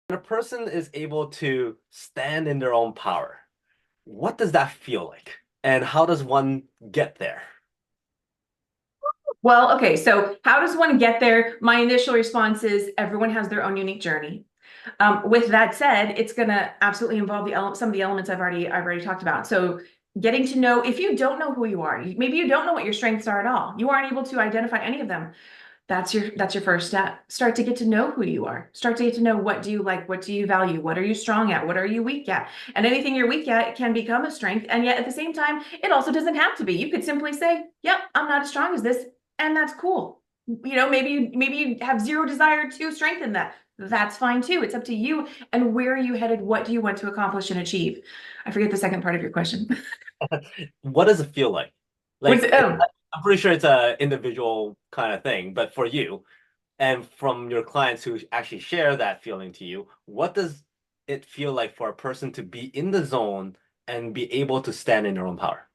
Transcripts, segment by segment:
When a person is able to stand in their own power, what does that feel like? And how does one get there? Well, okay, so how does one get there? My initial response is everyone has their own unique journey. With that said, it's going to absolutely involve some of the elements I've already talked about. So getting to know, if you don't know who you are, maybe you don't know what your strengths are at all. You aren't able to identify any of them. That's your first step. Start to get to know who you are. Start to get to know what do you like, what do you value, what are you strong at, what are you weak at. And anything you're weak at can become a strength. And yet at the same time, it also doesn't have to be. You could simply say, "Yep, I'm not as strong as this," and that's cool. Maybe you have zero desire to strengthen that. That's fine too. It's up to you. And where are you headed? What do you want to accomplish and achieve? I forget the second part of your question. What does it feel like? What's Like, I'm pretty sure it's a individual kind of thing, but for you and from your clients who actually share that feeling to you, what does it feel like for a person to be in the zone and be able to stand in their own power?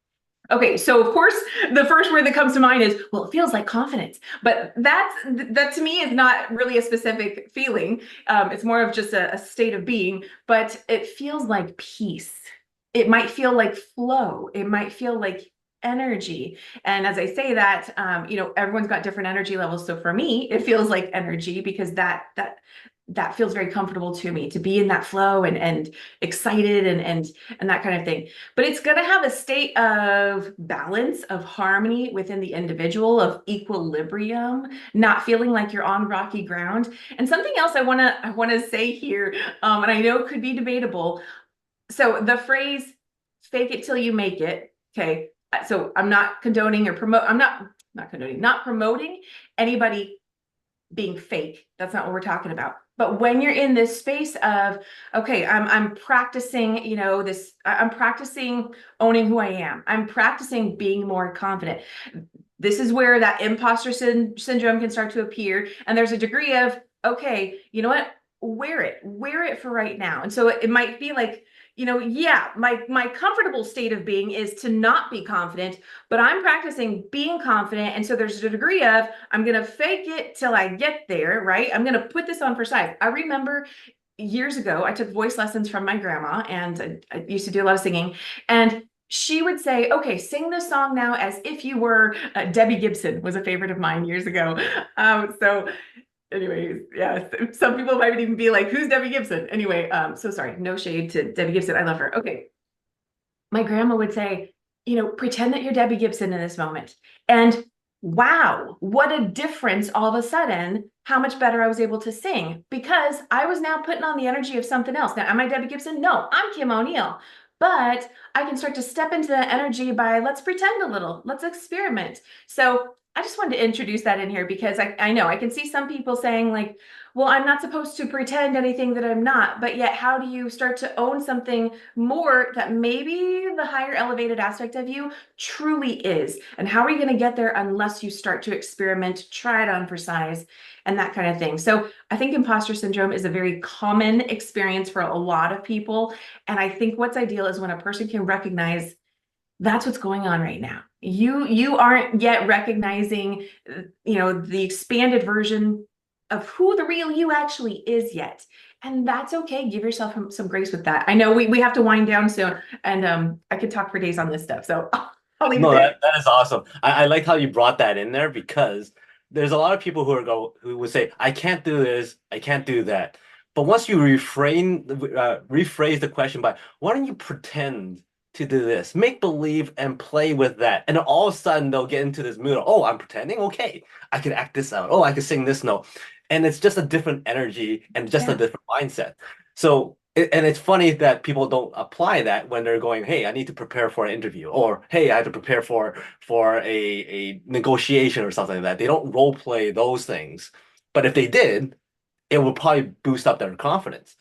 Okay, so of course, the first word that comes to mind is, well, it feels like confidence. But that to me is not really a specific feeling. It's more of just a state of being, but it feels like peace. It might feel like flow. It might feel like energy. And as I say that, everyone's got different energy levels. So for me, it feels like energy because that feels very comfortable to me to be in that flow and excited and that kind of thing. But it's going to have a state of balance, of harmony within the individual, of equilibrium, not feeling like you're on rocky ground. And something else I want to say here, and I know it could be debatable. So the phrase "fake it till you make it." Okay, so I'm not condoning or promote. I'm not condoning, not promoting anybody being fake. That's not what we're talking about. But when you're in this space of, okay, I'm practicing, I'm practicing owning who I am. I'm practicing being more confident. This is where that syndrome can start to appear. And there's a degree of, okay, you know what? Wear it for right now. And so it might be like, yeah, my comfortable state of being is to not be confident, but I'm practicing being confident. And so there's a degree of, I'm going to fake it till I get there, right? I'm going to put this on for size. I remember years ago, I took voice lessons from my grandma, and I used to do a lot of singing. And she would say, "Okay, sing this song now as if you were Debbie Gibson," was a favorite of mine years ago. So anyways, yeah, some people might even be like, "Who's Debbie Gibson?" Anyway, so sorry, no shade to Debbie Gibson. I love her. Okay, my grandma would say, pretend that you're Debbie Gibson in this moment. And wow, what a difference all of a sudden, how much better I was able to sing because I was now putting on the energy of something else. Now, am I Debbie Gibson? No, I'm Kim O'Neill. But I can start to step into that energy by let's pretend a little, let's experiment. So I just wanted to introduce that in here because I know I can see some people saying, like, well, I'm not supposed to pretend anything that I'm not. But yet, how do you start to own something more that maybe the higher elevated aspect of you truly is? And how are you going to get there unless you start to experiment, try it on for size, and that kind of thing? So I think imposter syndrome is a very common experience for a lot of people. And I think what's ideal is when a person can recognize that's what's going on right now. You aren't yet recognizing, the expanded version of who the real you actually is yet. And that's okay. Give yourself some grace with that. I know we have to wind down soon, and I could talk for days on this stuff. So I'll leave it No, there. that is awesome. I like how you brought that in there because there's a lot of people who would say, I can't do this, I can't do that. But once you rephrase the question by, why don't you pretend to do this, make believe and play with that, and then all of a sudden they'll get into this mood of, oh, I'm pretending, okay, I can act this out, oh, I can sing this note, and it's just a different energy and just a Yeah. different mindset. So and it's funny that people don't apply that when they're going, hey, I need to prepare for an interview, or hey, I have to prepare for a negotiation or something like that. They don't role play those things. But if they did, it would probably boost up their confidence.